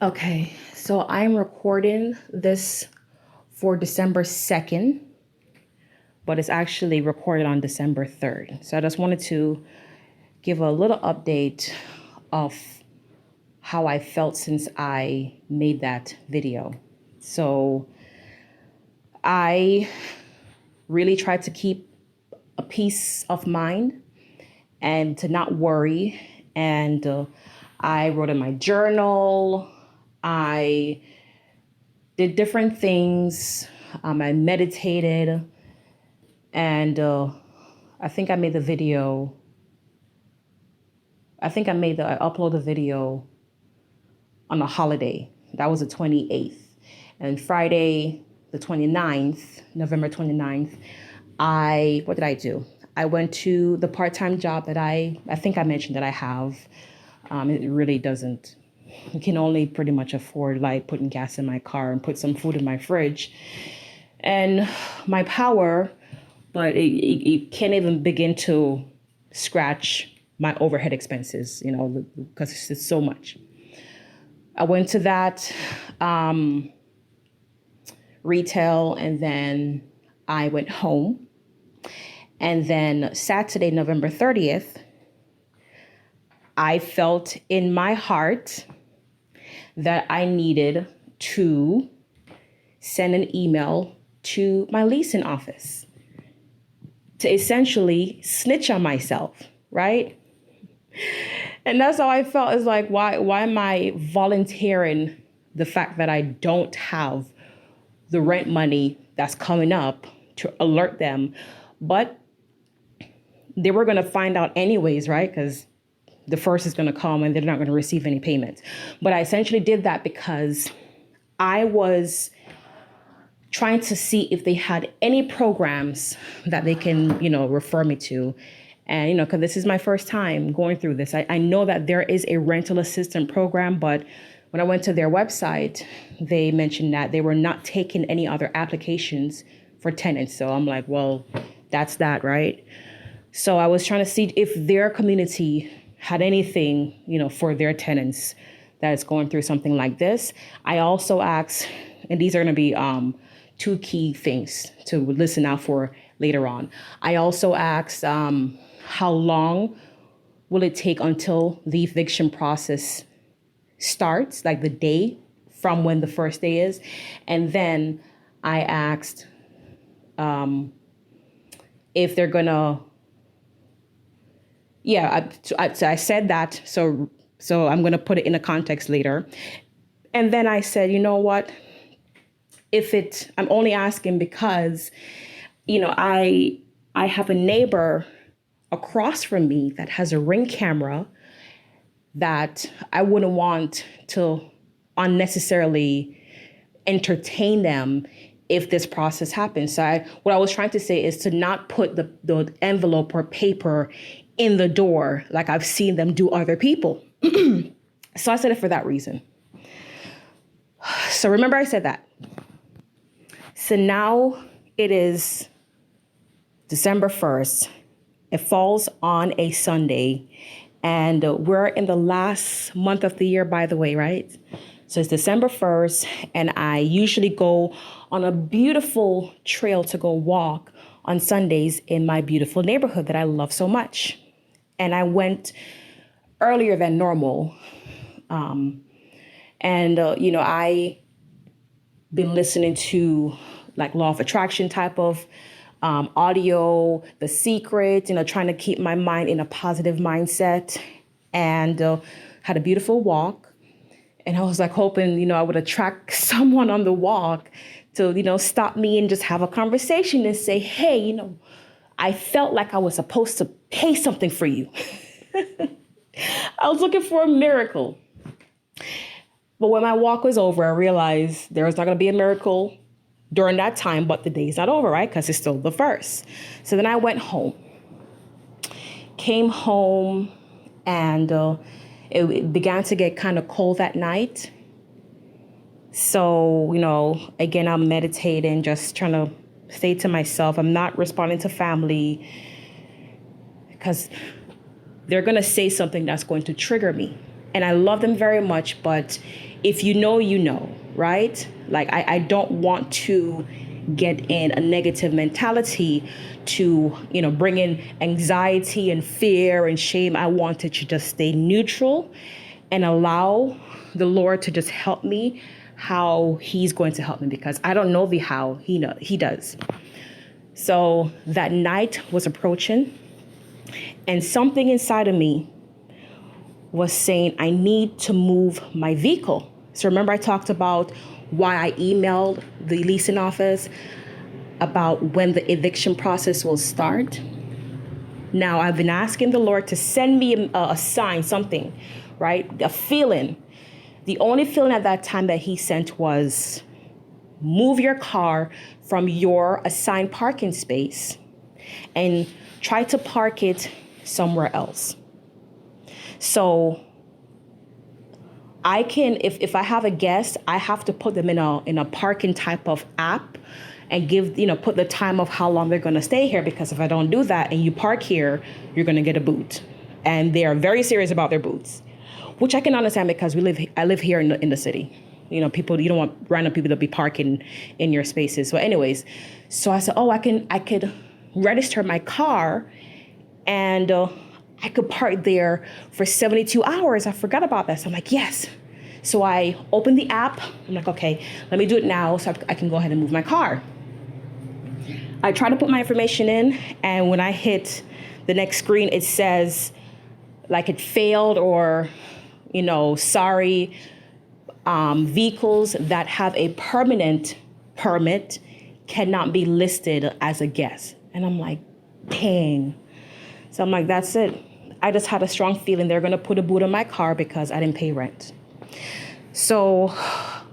Okay, so I'm recording this for December 2nd, but it's actually recorded on December 3rd. So I just wanted to give a little update of how I felt since I made that video. So I really tried to keep a peace of mind and to not worry. And I wrote in my journal. I did different things. I meditated, and I think I made the video. I uploaded the video on a holiday. That was the 28th. And Friday, the 29th, November 29th, what did I do? I went to the part-time job that I think I mentioned that I have. It really doesn't. You can only pretty much afford like putting gas in my car and put some food in my fridge and my power, but it can't even begin to scratch my overhead expenses, because it's just so much. I went to that retail, and then I went home. And then Saturday, November 30th, I felt in my heart that I needed to send an email to my leasing office to essentially snitch on myself, right? And that's how I felt. Is like, why am I volunteering the fact that I don't have the rent money that's coming up to alert them? But they were going to find out anyways, right? Because the first is going to come and they're not going to receive any payments. But I essentially did that because I was trying to see if they had any programs that they can, refer me to. And, because this is my first time going through this. I know that there is a rental assistance program, but when I went to their website, they mentioned that they were not taking any other applications for tenants. So I'm like, well, that's that, right? So I was trying to see if their community had anything, for their tenants that is going through something like this. I also asked, and these are going to be two key things to listen out for later on. I also asked, how long will it take until the eviction process starts, like the day from when the first day is? And then I asked if they're going to, I said that, so I'm going to put it in a context later. And then I said, you know what? I'm only asking because, I have a neighbor across from me that has a Ring camera that I wouldn't want to unnecessarily entertain them if this process happens. So what I was trying to say is to not put the envelope or paper in the door like I've seen them do other people. So I said it for that reason. So remember I said that. So now it is December 1st. It falls on a Sunday, and we're in the last month of the year, by the way, right? So it's December 1st, and I usually go on a beautiful trail to go walk on Sundays in my beautiful neighborhood that I love so much. And I went earlier than normal. I been listening to like law of attraction type of audio, The Secret, trying to keep my mind in a positive mindset, and had a beautiful walk. And I was like hoping, I would attract someone on the walk to, stop me and just have a conversation and say, hey, I felt like I was supposed to pay something for you. I was looking for a miracle. But when my walk was over, I realized there was not going to be a miracle during that time, but the day's not over, right? Because it's still the first. So then I went home, came home, and it began to get kind of cold that night. So, again, I'm meditating, just trying to stay to myself. I'm not responding to family because they're going to say something that's going to trigger me. and I love them very much, but if you know, you know, right? Like, I don't want to get in a negative mentality to, bring in anxiety and fear and shame. I wanted to just stay neutral and allow the Lord to just help me how he's going to help me, because I don't know the how, he does. So that night was approaching, and something inside of me was saying, I need to move my vehicle. So remember I talked about why I emailed the leasing office about when the eviction process will start. Now I've been asking the Lord to send me a sign, something, right? A feeling. The only feeling at that time that he sent was, move your car from your assigned parking space and try to park it somewhere else. So I can, if I have a guest, I have to put them in a parking type of app and put the time of how long they're going to stay here, because if I don't do that and you park here, you're going to get a boot. And they are very serious about their boots, which I can understand, because I live here in the city. People, you don't want random people to be parking in your spaces. So anyways, so I said, I could register my car and I could park there for 72 hours. I forgot about that. So I'm like, yes. So I opened the app. I'm like, okay, let me do it now so I can go ahead and move my car. I try to put my information in, and when I hit the next screen, it says like it failed, or, sorry, vehicles that have a permanent permit cannot be listed as a guest. And I'm like, dang. So I'm like, that's it. I just had a strong feeling they're going to put a boot on my car because I didn't pay rent. So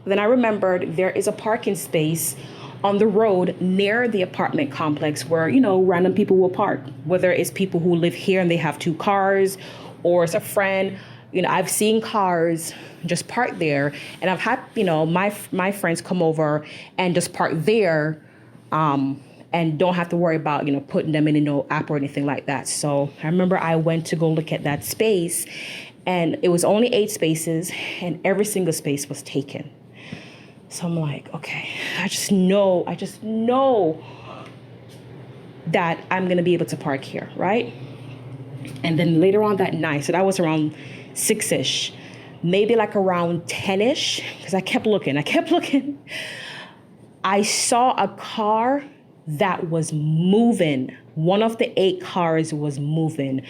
then I remembered there is a parking space on the road near the apartment complex where, random people will park, whether it's people who live here and they have 2 cars, or it's a friend. I've seen cars just park there, and I've had, my friends come over and just park there, and don't have to worry about, putting them in no app or anything like that. So I remember I went to go look at that space, and it was only 8 spaces, and every single space was taken. So I'm like, okay, I just know that I'm going to be able to park here, right? And then later on that night, so that was around 6-ish, maybe like around 10-ish, because I kept looking. I saw a car that was moving. One of the 8 cars was moving.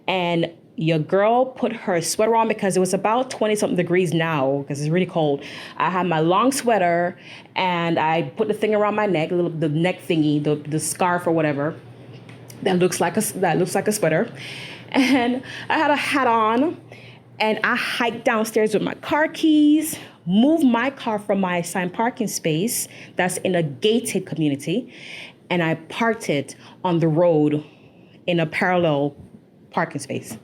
And your girl put her sweater on, because it was about 20-something degrees now, because it's really cold. I had my long sweater, and I put the thing around my neck, the neck thingy, the scarf or whatever, that looks like a sweater. And I had a hat on, and I hiked downstairs with my car keys, moved my car from my assigned parking space that's in a gated community, and I parked it on the road in a parallel parking space.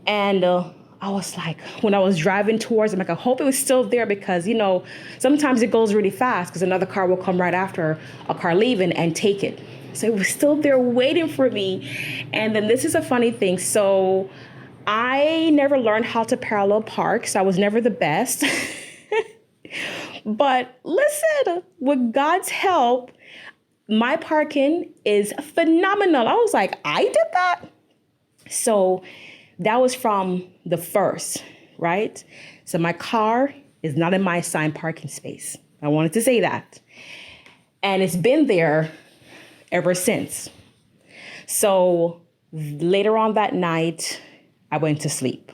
And I was like, when I was driving towards it, I hope it was still there, because, sometimes it goes really fast because another car will come right after a car leaving and take it. So it was still there waiting for me. And then this is a funny thing. So I never learned how to parallel park, so I was never the best. But listen, with God's help, my parking is phenomenal. I was like, I did that? So that was from the first, right? So my car is not in my assigned parking space. I wanted to say that. And it's been there ever since. So later on that night, I went to sleep.